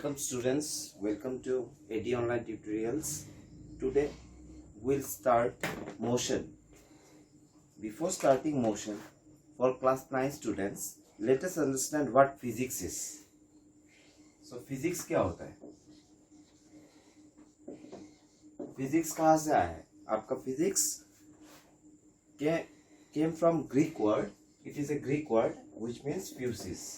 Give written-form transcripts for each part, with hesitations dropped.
Welcome students, welcome to AD Online Tutorials. Today we'll start motion. Before starting motion, for class 9 students, let us understand what physics is. So physics क्या होता है? Physics कहाँ से आया है? आपका physics came from Greek word. It is a Greek word which means physis.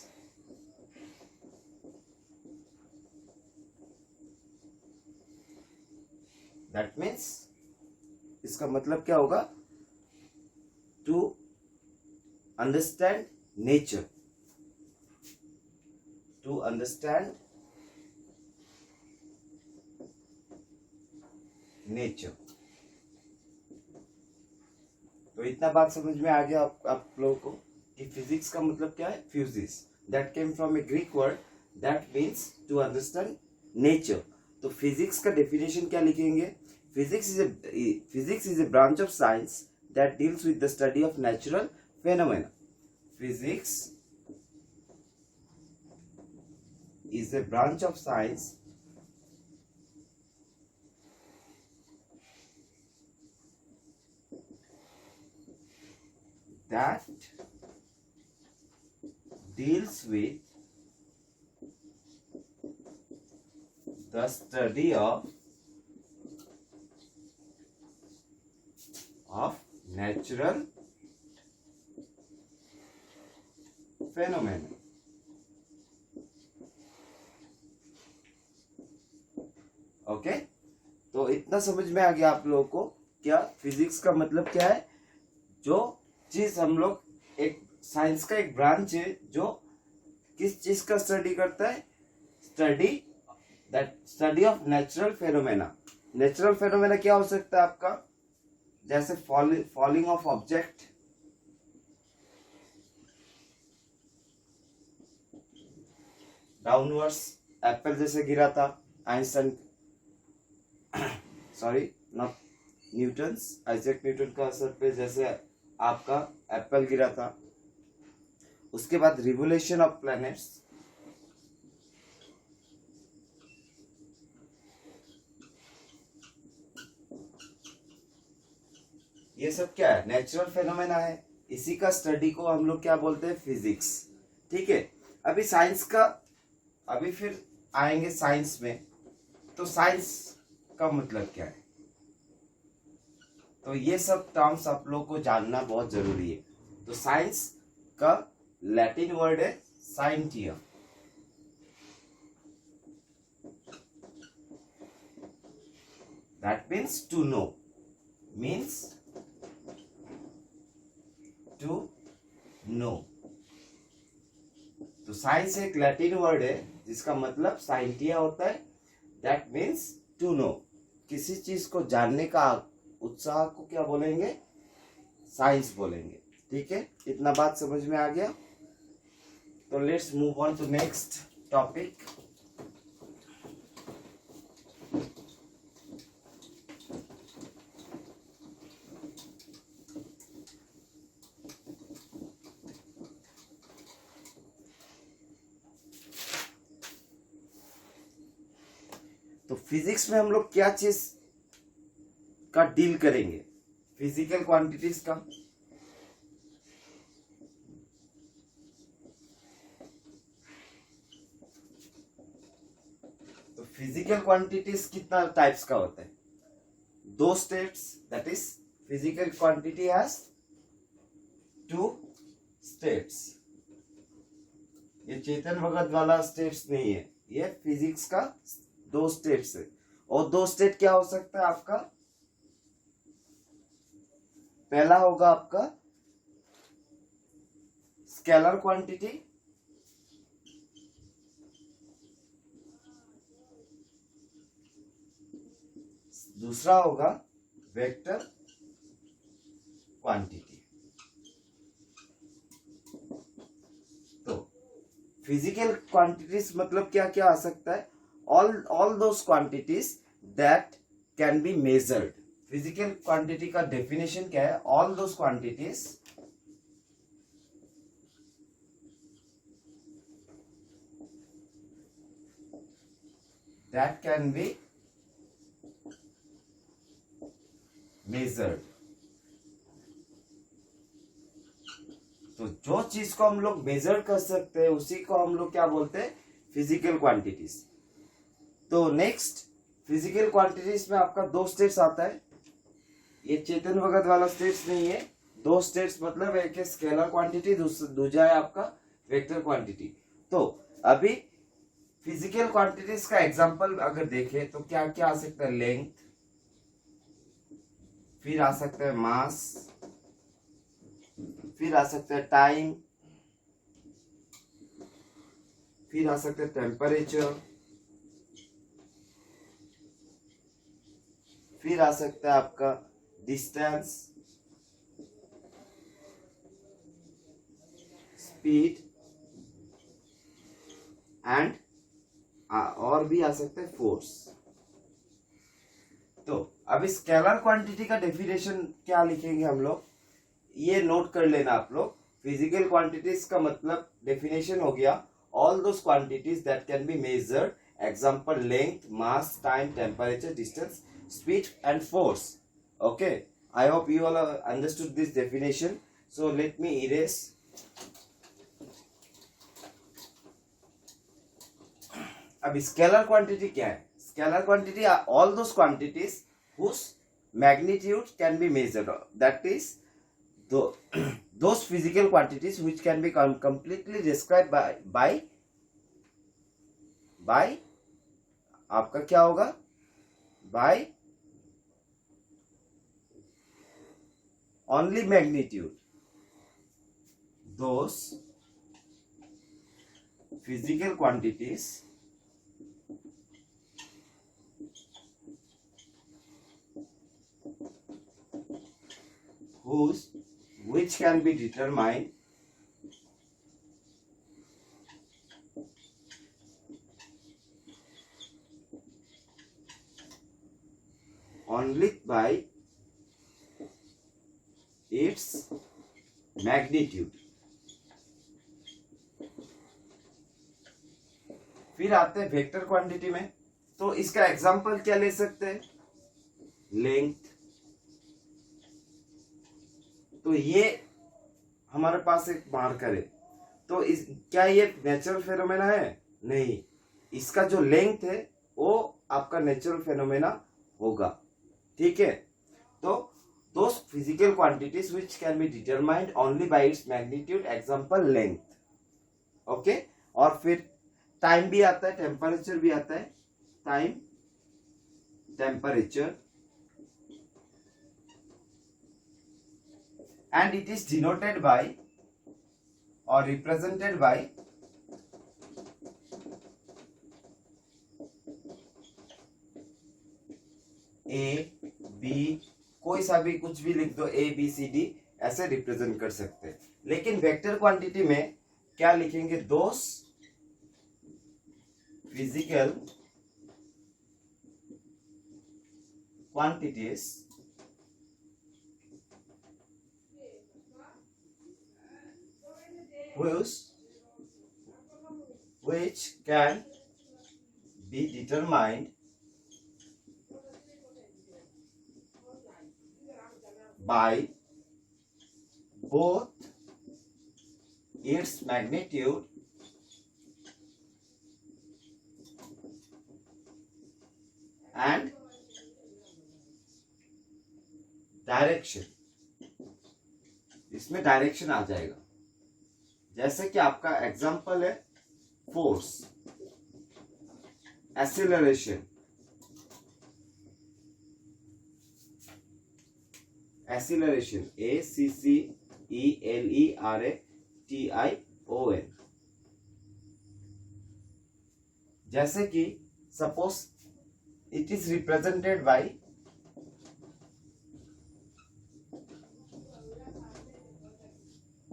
That means इसका मतलब क्या होगा? To understand nature. To understand nature. तो इतना बात समझ में आ गया आप लोगों को कि फिजिक्स का मतलब क्या है? Fuses. That came from a Greek word that means to understand nature. तो फिजिक्स का डेफिनेशन क्या लिखेंगे? Physics is a branch of science that deals with the study of natural phenomena. Physics is a branch of science that deals with the study of natural phenomena. Okay, तो इतना समझ में आ गया आप लोगों को क्या फिजिक्स का मतलब क्या है? जो चीज हम लोग एक साइंस का एक ब्रांच है जो किस चीज का स्टडी करता है? Study of natural phenomena. Natural phenomena क्या हो सकता है आपका? जैसे falling of object, downwards, Apple जैसे गिरा था Einstein sorry not Newton's, Isaac Newton का असर पे जैसे आपका एप्पल गिरा था. उसके बाद रिवोल्यूशन ऑफ प्लैनेट्स, ये सब क्या है? नेचुरल फेनोमेना है. इसी का स्टडी को हम लोग क्या बोलते हैं? फिजिक्स. ठीक है. अभी साइंस का अभी फिर आएंगे साइंस में. तो साइंस का मतलब क्या है? तो ये सब टर्म्स आप लोग को जानना बहुत जरूरी है. तो साइंस का लैटिन वर्ड है साइंटिया. That means to know. Means to know. तो साइंस एक लैटिन वर्ड है जिसका मतलब साइंटिया होता है. That means to know. किसी चीज को जानने का उत्साह को क्या बोलेंगे? साइंस बोलेंगे. ठीक है, इतना बात समझ में आ गया. तो let's move on to next topic. तो फिजिक्स में हम लोग क्या चीज का डील करेंगे? फिजिकल क्वांटिटीज का. तो फिजिकल क्वांटिटीज कितना टाइप्स का होता है? दो states. That is physical quantity has two states. ये चेतन भगत वाला स्टेट्स नहीं है. ये फिजिक्स का दो स्टेट्स है. और दो स्टेट क्या हो सकता है आपका? पहला होगा आपका स्केलर क्वांटिटी. दूसरा होगा वेक्टर क्वांटिटी. तो फिजिकल क्वांटिटीज मतलब क्या क्या आ सकता है? all those quantities that can be measured. Physical quantity का डेफिनेशन क्या है? all those quantities that can be measured। तो जो चीज को हम लोग मेजर कर सकते हैं उसी को हम लोग क्या बोलते हैं, फिजिकल क्वांटिटीज। तो नेक्स्ट फिजिकल क्वांटिटीज में आपका दो स्टेट्स आता है, ये चेतन भगत वाला स्टेट्स नहीं है, दो स्टेट्स मतलब एक है स्केलर क्वांटिटी, दूसरा है आपका वेक्टर क्वांटिटी। तो अभी फिजिकल क्वांटिटीज का एग्जांपल अगर देखें तो क्या क्या आ सकता है, लेंथ, फिर आ सकता है मास, फिर आ सकता है टाइम, फिर आ सकता है टेम्परेचर, फिर आ सकता है आपका डिस्टेंस, स्पीड एंड और भी आ सकते हैं फोर्स। तो अब स्केलर क्वांटिटी का डेफिनेशन क्या लिखेंगे हम लोग, ये नोट कर लेना आप लोग। फिजिकल क्वांटिटीज का मतलब डेफिनेशन हो गया all those quantities that can be measured, example length, mass, time, temperature, distance, speed and force। okay, I hope you all have understood this definition, so let me erase। अब scalar quantity क्या है, scalar quantity are all those quantities whose magnitude can be measured, that is those physical quantities which can be completely described by आपका क्या होगा, by only magnitude, those physical quantities which can be determined only by its magnitude। फिर आते हैं vector quantity में, तो इसका example क्या ले सकते हैं, लेंथ। तो ये हमारे पास एक मार्कर है, तो क्या ये नेचुरल फेनोमेना है, नहीं, इसका जो लेंथ है वो आपका नेचुरल फेनोमेना होगा, ठीक है। तो those physical quantities which can be determined only by its magnitude, example length, okay। और फिर टाइम भी आता है, टेम्परेचर भी आता है, time, temperature, and it is denoted by or represented by A, B, कोई सा भी कुछ भी लिख दो, A B C D ऐसे रिप्रेजेंट कर सकते हैं। लेकिन वेक्टर क्वांटिटी में क्या लिखेंगे, those physical quantities which can be determined by both its magnitude and direction. इसमें डायरेक्शन आ जाएगा, जैसे कि आपका एग्जांपल है फोर्स, एक्सीलरेशन, एक्सीलरेशन ACCELERATION। जैसे कि suppose it is represented by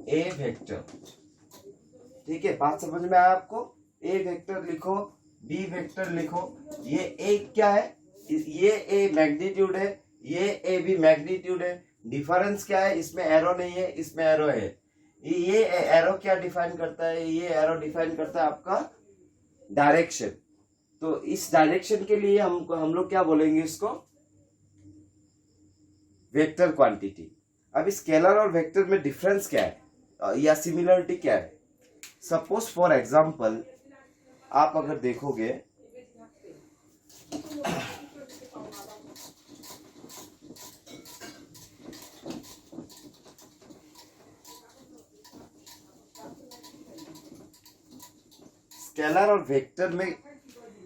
A vector, ठीक है, बात समझ में आया आपको। ए वेक्टर लिखो, बी वेक्टर लिखो, ये ए क्या है, ये ए मैग्नीट्यूड है, ये ए भी मैग्नीट्यूड है। डिफरेंस क्या है, इसमें एरो नहीं है, इसमें एरो है। ये एरो क्या डिफाइन करता है, ये एरो डिफाइन करता है आपका डायरेक्शन, तो इस डायरेक्शन के लिए हम लोग क्या बोलेंगे इसको, वेक्टर क्वांटिटी। अब स्केलर और वेक्टर में डिफरेंस क्या है या सिमिलरिटी क्या है? सपोज फॉर एग्जांपल आप अगर देखोगे स्केलर और वेक्टर में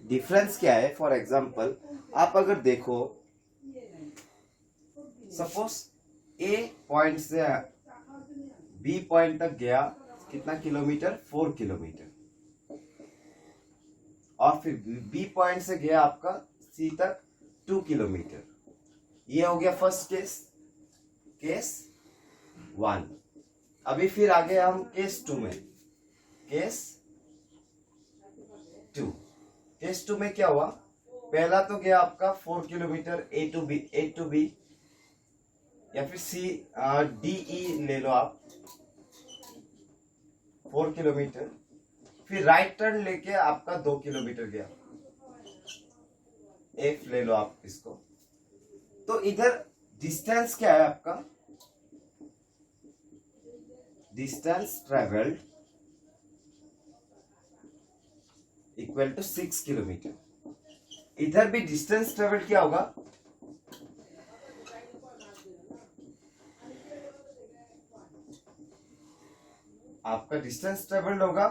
डिफरेंस क्या है। फॉर एग्जांपल आप अगर देखो, सपोज ए पॉइंट से बी पॉइंट तक गया, कितना किलोमीटर, 4 किलोमीटर, और फिर बी पॉइंट से गया आपका सी तक 2 किलोमीटर। ये हो गया फर्स्ट केस 1। अभी फिर आगे हम केस 2 में, केस 2 में क्या हुआ, पहला तो गया आपका 4 किलोमीटर ए टू बी या फिर सी डी ई ले लो आप, 4 किलोमीटर, फिर राइट टर्न लेके आपका 2 किलोमीटर गया, एफ ले लो आप इसको। तो इधर डिस्टेंस क्या है आपका, distance travelled equal to 6 kilometre. इधर भी डिस्टेंस ट्रेवल्ड क्या होगा, आपका डिस्टेंस ट्रेवल्ड होगा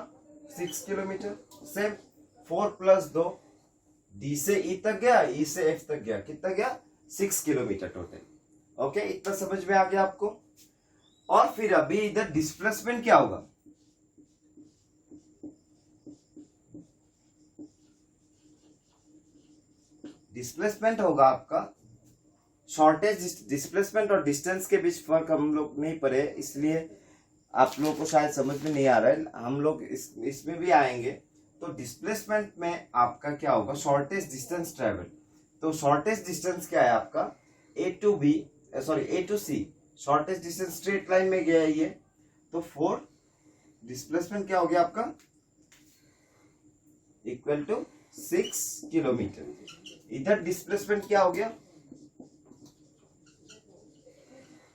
6 किलोमीटर। सेम 4 प्लस 2, डी से ई तक गया, ई से एफ तक गया, कितना गया, 6 किलोमीटर टोटल। ओके, इतना समझ में आ गया आपको। और फिर अभी इधर डिस्प्लेसमेंट क्या होगा, डिस्प्लेसमेंट होगा आपका शॉर्टेज। डिस्प्लेसमेंट और डिस्टेंस के बीच फर्क हम लोग नहीं पढ़े, इसलिए आप लोगों को शायद समझ में नहीं आ रहा है, हम लोग इसमें भी आएंगे। तो डिस्प्लेसमेंट में आपका क्या होगा, शॉर्टेज डिस्टेंस ट्रेवल। तो शॉर्टेज डिस्टेंस क्या है आपका, A to C, shortest distance straight line में गया है ये, तो 4 डिस्प्लेसमेंट क्या हो गया आपका, इक्वल टू 6 किलोमीटर। इधर डिस्प्लेसमेंट क्या हो गया,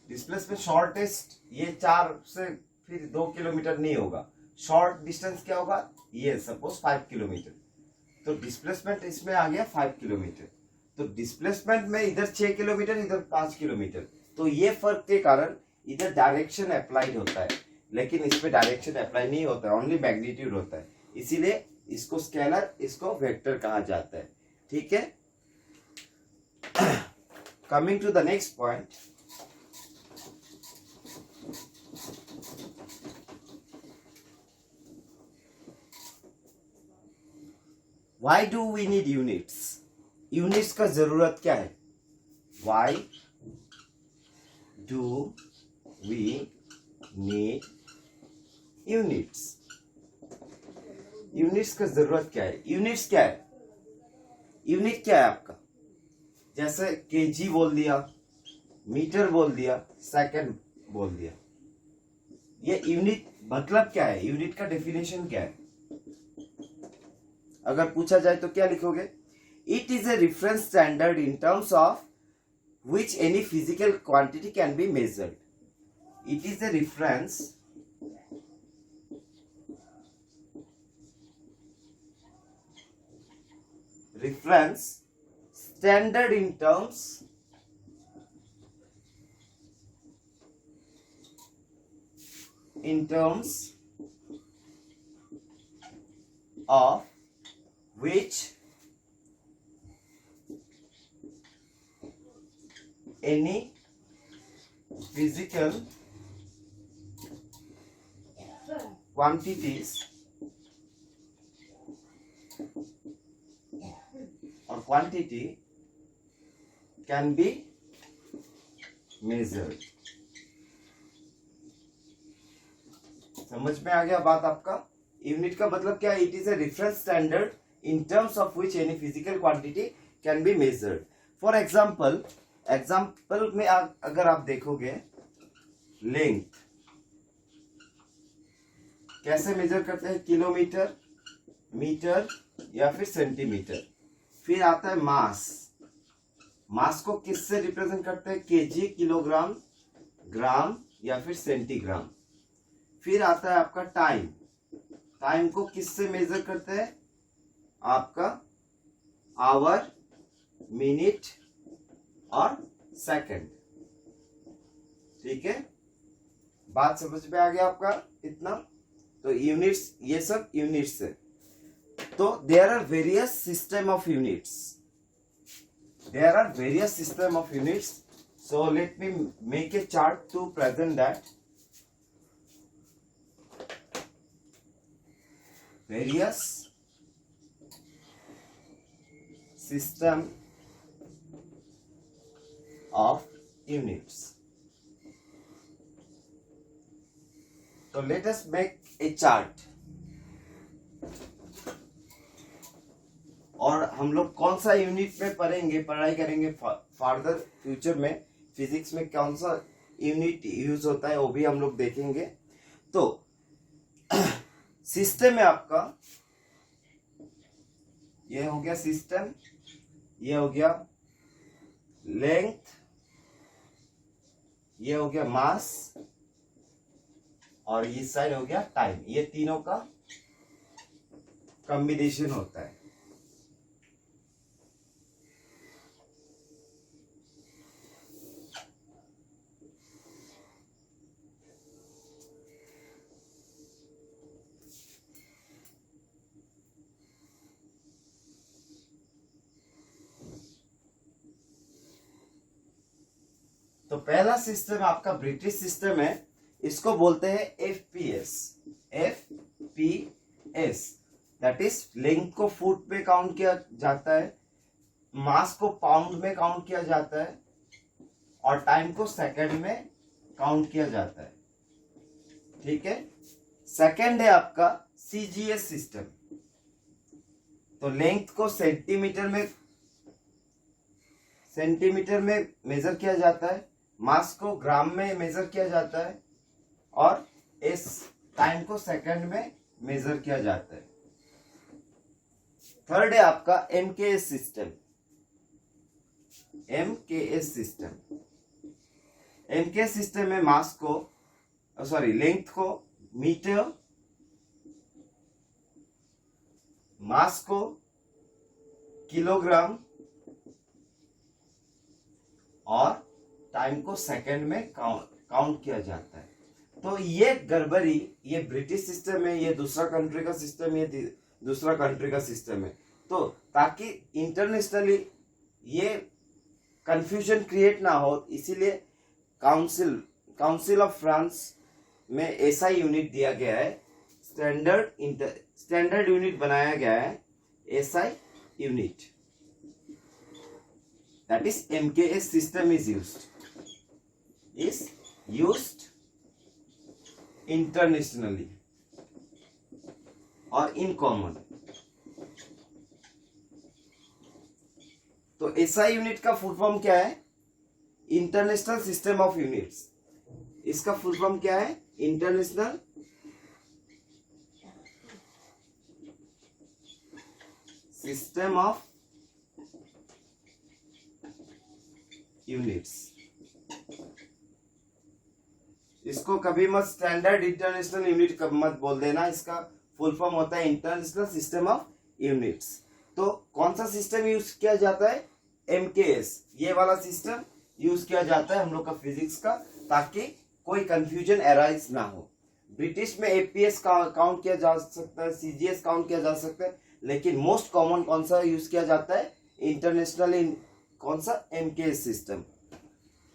डिस्प्लेसमेंट शॉर्टेस्ट, ये 4 से फिर 2 किलोमीटर नहीं होगा, शॉर्ट डिस्टेंस क्या होगा, ये सपोज 5 किलोमीटर, तो डिस्प्लेसमेंट इसमें आ गया 5 किलोमीटर। तो डिस्प्लेसमेंट में इधर 6 किलोमीटर, इधर 5 किलोमीटर, तो ये फर्क के कारण इधर डायरेक्शन अप्लाइड होता है, लेकिन इसमें डायरेक्शन अप्लाई नहीं होता है, ओनली मैग्नीट्यूड होता है, इसीलिए इसको स्केलर, इसको वेक्टर कहा जाता है। ठीक है, coming to the next point, Why do we need units? Units का जरूरत क्या है, Why do we need units? Units का जरूरत क्या है, यूनिट्स क्या है, यूनिट क्या है आपका, जैसे केजी बोल दिया, मीटर बोल दिया, सेकंड बोल दिया, ये यूनिट मतलब क्या है, यूनिट का डेफिनेशन क्या है। अगर पूछा जाए तो क्या लिखोगे, it is a reference standard in terms of which any physical quantity can be measured. It is a reference standard in terms of which any physical quantities or quantity can be measured। समझ में आ गया बात आपका। Unit का मतलब क्या है, it is a reference standard in terms of which any physical quantity can be measured. For example में अगर आप देखोगे, लेंथ कैसे मेजर करते हैं, किलोमीटर, मीटर, या फिर सेंटीमीटर। फिर आता है मास। मास को किससे रिप्रेजेंट करते हैं? केजी, किलोग्राम, ग्राम या फिर सेंटीग्राम। फिर आता है आपका टाइम। टाइम को किससे मेजर करते हैं? आपका आवर, मिनट और सेकंड। ठीक है, बात समझ में आ गया आपका इतना? तो यूनिट्स, ये सब यूनिट्स है। तो there are various system of units. There are various system of units. So let me make a chart to present that. Various system of units. So let us make a chart। और हम लोग कौन सा unit में पढ़ेंगे, पढ़ाई करेंगे further future में, फिजिक्स में कौन सा यूनिट यूज होता है वो भी हम लोग देखेंगे। तो सिस्टम है आपका, ये हो गया सिस्टम, ये हो गया लेंथ, ये हो गया मास और ये साइड हो गया टाइम। ये तीनों का कॉम्बिनेशन होता है। तो पहला सिस्टम आपका ब्रिटिश सिस्टम है, इसको बोलते हैं FPS. FPS that is length को फुट में काउंट किया जाता है, मास को पाउंड में काउंट किया जाता है और टाइम को सेकंड में काउंट किया जाता है। ठीक है, सेकंड है आपका सीजीएस सिस्टम। तो लेंथ को सेंटीमीटर में मेजर किया जाता है, मास को ग्राम में मेजर किया जाता है और इस टाइम को सेकंड में मेजर किया जाता है। थर्ड है आपका MKS system. MKS system, MKS system में मास को लेंथ को मीटर, मास को किलोग्राम और टाइम को सेकंड में काउंट किया जाता है। तो ये गड़बड़ी, ये ब्रिटिश सिस्टम है, ये दूसरा कंट्री का सिस्टम, ये दूसरा कंट्री का सिस्टम है। तो ताकि इंटरनेशनली ये कंफ्यूजन क्रिएट ना हो, इसीलिए काउंसिल ऑफ फ्रांस में ऐसा यूनिट दिया गया है, स्टैंडर्ड यूनिट बनाया गया है, SI unit, that is MKS system is used internationally और in common। तो SI यूनिट का फुल फॉर्म क्या है? International system of units. इसका फुल फॉर्म क्या है? International system of units. इसको कभी मत स्टैंडर्ड इंटरनेशनल यूनिट मत बोल देना, इसका फुल फॉर्म होता है इंटरनेशनल सिस्टम ऑफ यूनिट्स। तो कौन सा सिस्टम यूज किया जाता है? एमकेएस, ये वाला सिस्टम यूज किया जाता है हम लोग का फिजिक्स का, ताकि कोई कंफ्यूजन अराइज ना हो। ब्रिटिश में एपीएस काउंट किया जा सकता है, सीजीएस काउंट किया जा सकता है, लेकिन मोस्ट कॉमन कौन सा यूज किया जाता है? इंटरनेशनल कौन सा? MKS system.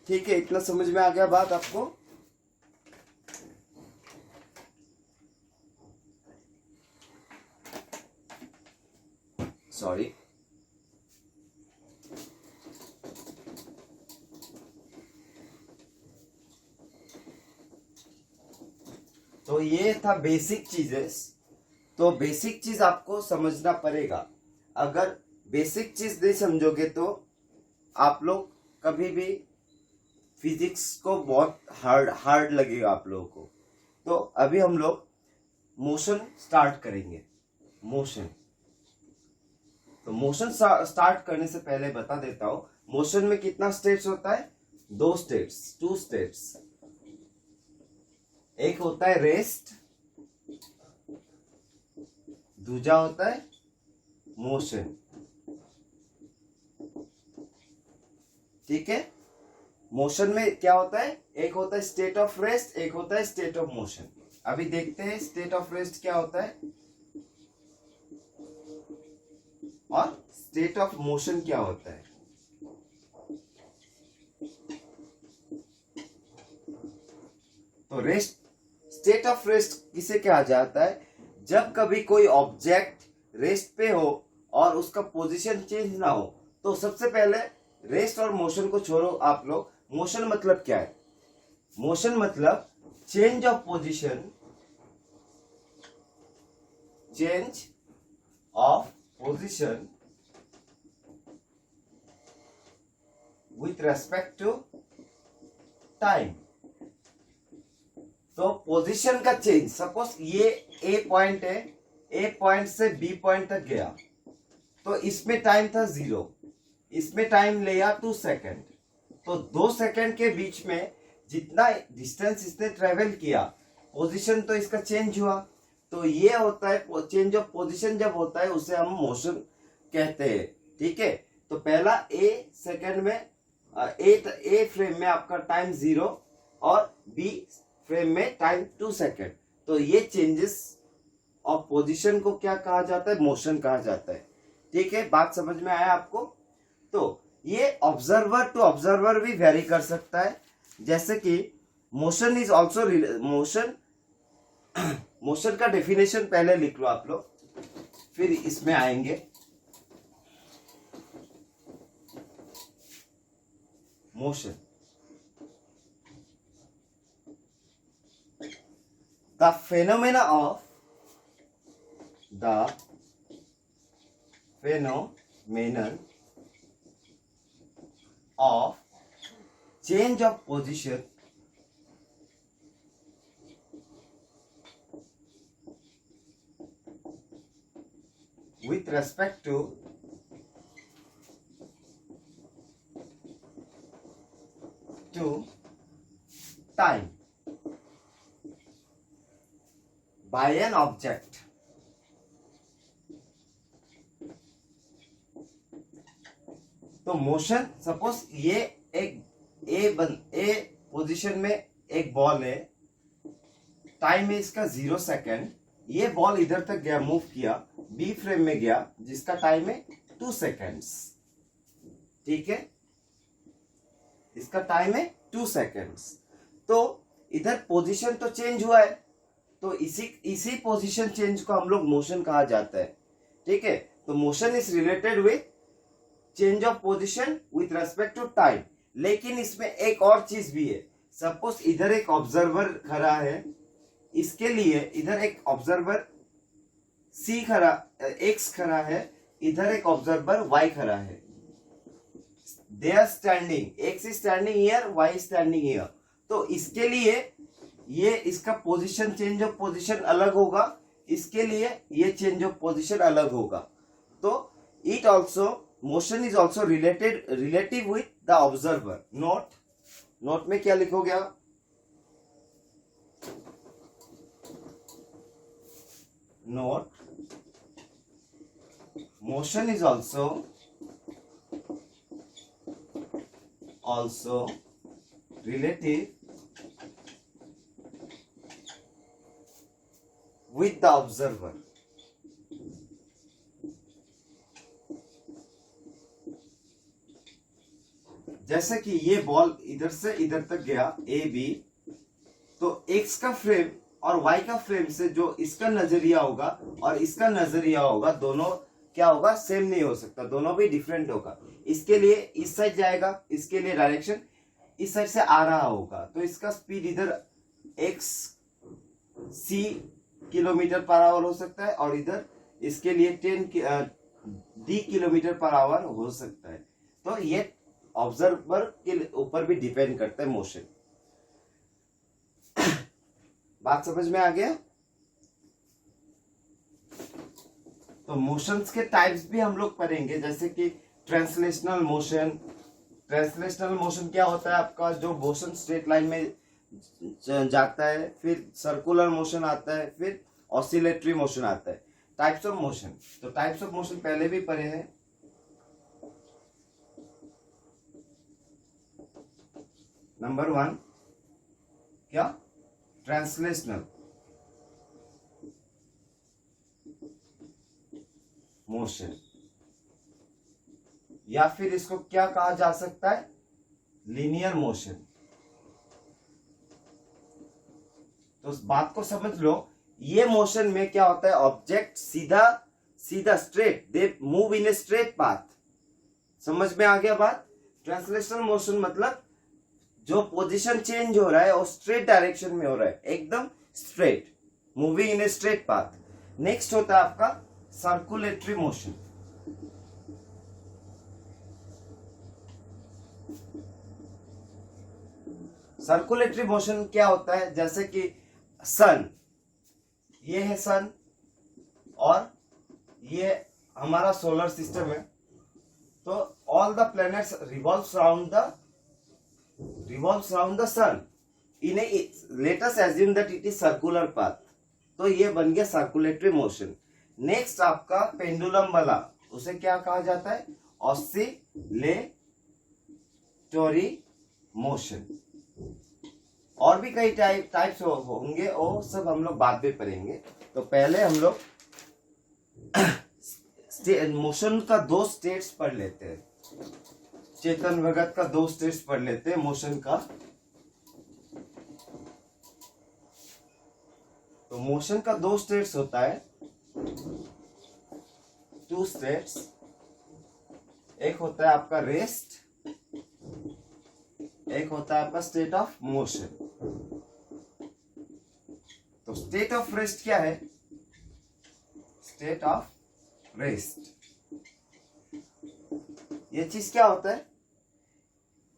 ठीक है, इतना समझ में आ गया बात आपको? सॉरी, तो ये था बेसिक चीजेस। तो बेसिक चीज आपको समझना पड़ेगा। अगर बेसिक चीज नहीं समझोगे तो आप लोग कभी भी फिजिक्स को बहुत हार्ड लगेगा आप लोगों को। तो अभी हम लोग मोशन स्टार्ट करेंगे। मोशन, तो मोशन स्टार्ट करने से पहले बता देता हूं, मोशन में कितना स्टेट्स होता है? 2 स्टेट्स, 2 स्टेट्स। एक होता है रेस्ट, दूसरा होता है मोशन। ठीक है, मोशन में क्या होता है? एक होता है स्टेट ऑफ रेस्ट, एक होता है स्टेट ऑफ मोशन। अभी देखते हैं स्टेट ऑफ रेस्ट क्या होता है और स्टेट ऑफ मोशन क्या होता है। तो रेस्ट, स्टेट ऑफ रेस्ट किसे कहा जाता है? जब कभी कोई ऑब्जेक्ट रेस्ट पे हो और उसका पोजीशन चेंज ना हो। तो सबसे पहले रेस्ट और मोशन को छोड़ो आप लोग। मोशन मतलब क्या है? मोशन मतलब change of position, change of position with respect to time. तो पोजीशन का चेंज, सपोज ये ए पॉइंट है, ए पॉइंट से बी पॉइंट तक गया, तो इसमें टाइम था 0, इसमें टाइम लिया 2 सेकेंड। तो 2 सेकेंड के बीच में जितना डिस्टेंस इसने ट्रेवल किया, पोजीशन तो इसका चेंज हुआ। तो ये होता है चेंज ऑफ पोजीशन। जब होता है उसे हम मोशन कहते हैं। ठीक है, तो पहला ए सेकेंड में, ए फ्रेम में आपका टाइम 0 और बी फ्रेम में टाइम 2 सेकेंड। तो ये चेंजेस ऑफ पोजीशन को क्या कहा जाता है? मोशन कहा जाता है। ठीक है, बात समझ में आया आपको? तो ये ऑब्जर्वर टू ऑब्जर्वर भी वेरी कर सकता है। जैसे कि motion is also motion, motion का डेफिनेशन पहले लिख लो आप लोग, फिर इसमें आएंगे। Motion, the phenomenon of change of position with respect to time by an object। तो मोशन, सपोज ये एक ए पोजीशन में एक बॉल है, टाइम है इसका 0 सेकेंड। ये बॉल इधर तक गया, मूव किया, बी फ्रेम में गया जिसका टाइम है 2 सेकेंड्स। ठीक है, इसका टाइम है 2 सेकेंड्स। तो इधर पोजीशन तो चेंज हुआ है, तो इसी पोजीशन चेंज को हम लोग मोशन कहा जाता है। ठीक है, तो motion is related with change of position with respect to time. लेकिन इसमें एक और चीज भी है। सपोज इधर एक ऑब्जर्वर खड़ा है, इसके लिए इधर एक ऑब्जर्वर सी खड़ा, एक्स खड़ा है, इधर एक ऑब्जर्वर वाई खड़ा है। They are standing, X is standing here, Y standing here. तो इसके लिए ये इसका पोजीशन, चेंज ऑफ पोजीशन अलग होगा, इसके लिए ये चेंज ऑफ पोजीशन अलग होगा। तो it also, motion is also relative with the observer. Note में क्या लिखोगे आप? Note, motion is also relative with the observer। जैसे कि ये बॉल इधर से इधर तक गया, ए बी, तो एक्स का फ्रेम और वाई का फ्रेम से जो इसका नजरिया होगा और इसका नजरिया होगा, दोनों क्या होगा? सेम नहीं हो सकता, दोनों भी डिफरेंट होगा। इसके लिए इस साइड जाएगा, इसके लिए डायरेक्शन इस साइड से आ रहा होगा। तो इसका स्पीड इधर एक्स सी किलोमीटर पर आवर हो सकता है और इधर इसके लिए 10 डी किलोमीटर पर आवर हो सकता है। तो ये ऑब्जर्वर के ऊपर भी डिपेंड करता है मोशन। बात समझ में आ गया? तो मोशंस के टाइप्स भी हम लोग पढ़ेंगे, जैसे कि ट्रांसलेशनल मोशन। ट्रांसलेशनल मोशन क्या होता है आपका, जो मोशन स्ट्रेट लाइन में जाता है, फिर सर्कुलर मोशन आता है, फिर ऑसिलेटरी मोशन आता है। टाइप्स ऑफ मोशन, तो टाइप्स ऑफ मोशन पहले भी पढ़े हैं। नंबर 1 क्या, ट्रांसलेशनल मोशन, या फिर इसको क्या कहा जा सकता है, लीनियर मोशन। तो उस बात को समझ लो, ये मोशन में क्या होता है, ऑब्जेक्ट सीधा सीधा straight, they move in a straight path. समझ में आ गया बात। ट्रांसलेशनल मोशन मतलब जो पोजीशन चेंज हो रहा है वो स्ट्रेट डायरेक्शन में हो रहा है, एकदम straight, moving in a straight path. Next होता है आपका सर्कुलेटरी मोशन। सर्कुलेटरी मोशन क्या होता है, जैसे कि सन, ये है सन और ये हमारा सोलर सिस्टम है, तो all the planets revolves around the sun in a, let us assume that it is circular path, तो ये बन गया सर्कुलेटरी मोशन। नेक्स्ट आपका पेंडुलम वाला, उसे क्या कहा जाता है, ऑसिलेटरी मोशन। और भी कई टाइप्स होंगे, वो सब हम लोग बाद में पढ़ेंगे। तो पहले हम लोग मोशन का 2 स्टेट्स पढ़ लेते हैं, चेतन भगत का 2 स्टेट्स पढ़ लेते हैं मोशन का। तो मोशन का 2 स्टेट्स होता है, 2 स्टेट्स। एक होता है आपका रेस्ट, एक होता है आपका स्टेट ऑफ मोशन। तो स्टेट ऑफ रेस्ट क्या है, स्टेट ऑफ रेस्ट, ये चीज क्या होता है,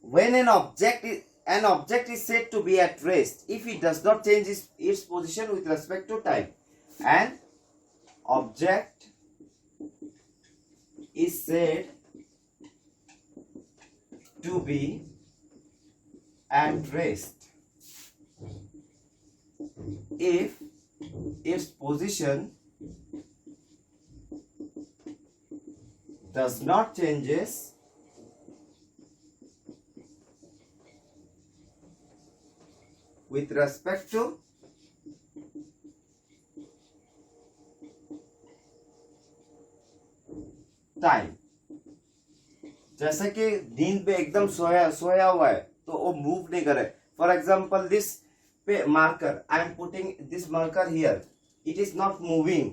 when an object is said to be at rest if it does not change its position with respect to time. An object is said to be at rest if its position does not changes with respect to time. जैसे कि नींद पे एकदम सोया हुआ है तो वो move नहीं करे। फॉर एग्जाम्पल दिस पे marker, I am putting this marker here, it is not moving,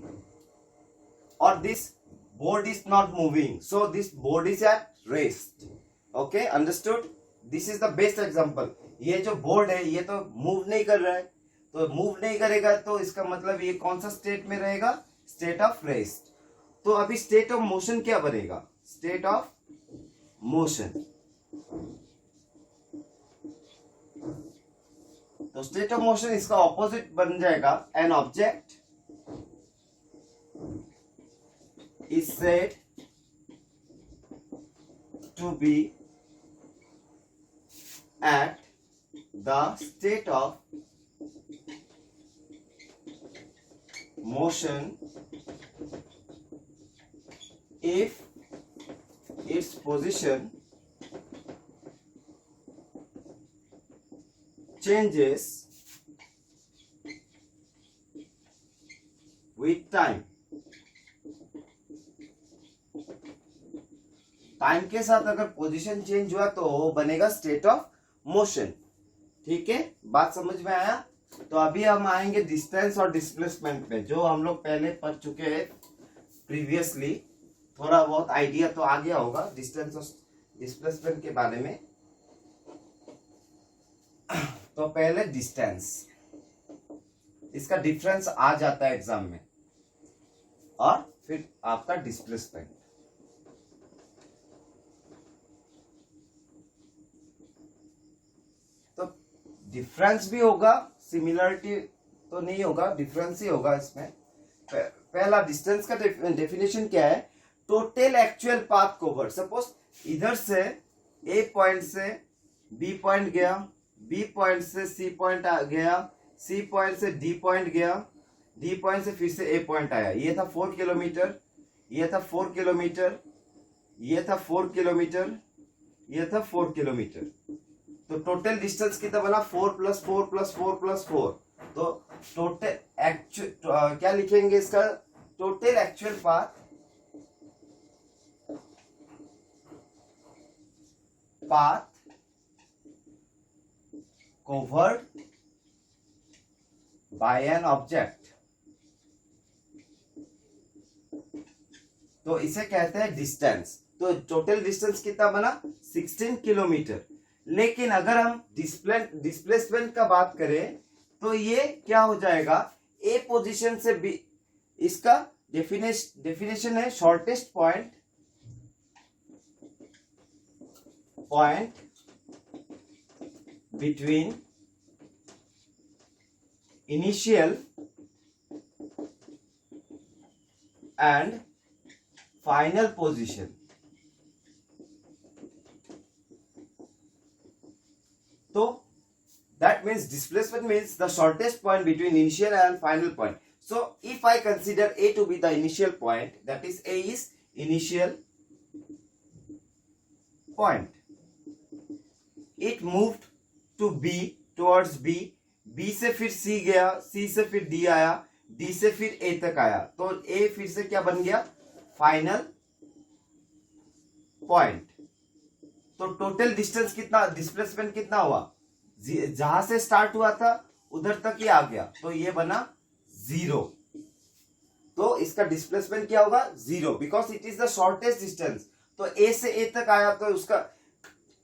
और this board is not moving, so this board is at rest. Okay, understood. This is the best example. ये जो board है ये तो move नहीं कर रहा है, तो मूव नहीं करेगा तो इसका मतलब ये कौन सा स्टेट में रहेगा, स्टेट ऑफ रेस्ट। तो अभी स्टेट ऑफ मोशन क्या बनेगा, स्टेट ऑफ मोशन। तो स्टेट ऑफ मोशन इसका ऑपोजिट बन जाएगा, an object is said to be at the state of motion if its position changes with time। Time के साथ अगर पोजीशन चेंज हुआ तो वो बनेगा स्टेट ऑफ मोशन। ठीक है, बात समझ में आया। तो अभी हम आएंगे डिस्टेंस और डिस्प्लेसमेंट पे, जो हम लोग पहले पढ़ चुके हैं प्रीवियसली। थोड़ा बहुत आइडिया तो आ गया होगा डिस्टेंस और डिस्प्लेसमेंट के बारे में। तो पहले डिस्टेंस, इसका डिफरेंस आ जाता है एग्जाम में, और फिर आपका डिस्प्लेसमेंट। डिफरेंस भी होगा, सिमिलरिटी तो नहीं होगा, डिफरेंस ही होगा इसमें। पहला डिस्टेंस का डेफिनेशन क्या है? Total actual path covered. Suppose इधर से ए पॉइंट से बी पॉइंट गया, बी पॉइंट से सी पॉइंट गया, सी पॉइंट से डी पॉइंट गया, डी पॉइंट से फिर से ए पॉइंट आया। ये था 4 किलोमीटर, ये था 4 किलोमीटर, ये था 4 किलोमीटर, ये था 4 किलोमीटर। तो टोटल डिस्टेंस कितना बना? 4 + 4 + 4 + 4। तो टोटल एक्चुअल क्या लिखेंगे इसका? Total actual path covered by an object। तो इसे कहते हैं डिस्टेंस। तो टोटल डिस्टेंस कितना बना? 16 किलोमीटर। लेकिन अगर हम डिस्प्लेसमेंट का बात करें तो ये क्या हो जाएगा? ए पोजीशन से बी, इसका डेफिनेशन है shortest point between initial and final position. तो that means displacement means the shortest point between initial and final point. So if I consider A to be the initial point, that is A is initial point. It moved to B, towards B, B से फिर C गया, C से फिर D आया, D से फिर A तक आया। तो A फिर से क्या बन गया? Final point. तो टोटल डिस्टेंस कितना, डिस्प्लेसमेंट कितना हुआ? जहां से स्टार्ट हुआ था उधर तक ही आ गया, तो ये बना 0। तो इसका डिस्प्लेसमेंट क्या होगा? 0, because it is the shortest distance. तो ए से ए तक आया तो उसका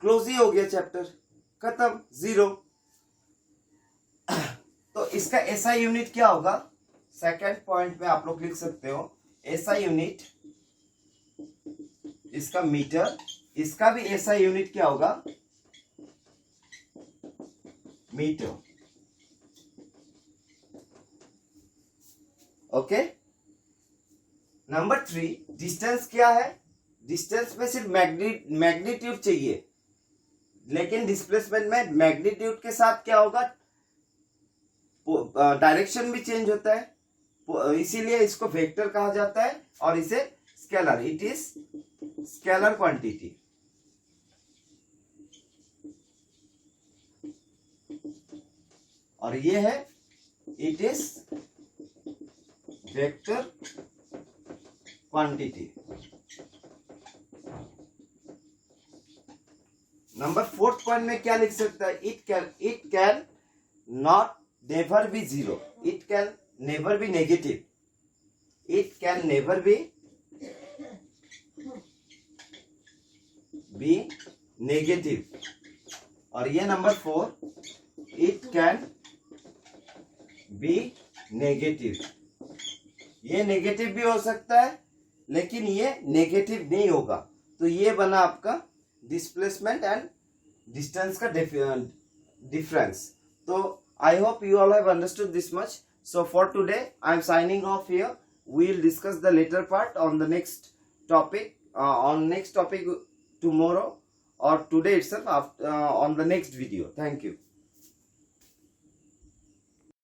क्लोज ही हो गया चैप्टर, खत्म, 0। तो इसका एसआई यूनिट क्या होगा? सेकंड पॉइंट में आप लोग लिख सकते हो एसआई यूनिट, इसका मीटर, इसका भी एसआई यूनिट क्या होगा? मीटर। ओके। नंबर 3, डिस्टेंस क्या है? डिस्टेंस में सिर्फ मैग्नीट्यूड चाहिए, लेकिन डिस्प्लेसमेंट में मैग्नीट्यूड के साथ क्या होगा? डायरेक्शन भी चेंज होता है, इसीलिए इसको वेक्टर कहा जाता है और इसे scalar, it is scalar quantity. और ये है it is vector quantity. Number 4th point में क्या लिख सकता है? It can not never be 0, it can never be negative, it can never be negative. और ये number 4, it can be negative. ये नेगेटिव भी हो सकता है, लेकिन ये नेगेटिव नहीं होगा। तो ये बना आपका डिस्प्लेसमेंट एंड डिस्टेंस का डिफरेंस। तो I hope you all have understood this much. So for today I am signing off here. We will discuss the later part on the next topic tomorrow or today itself on the next video. Thank you.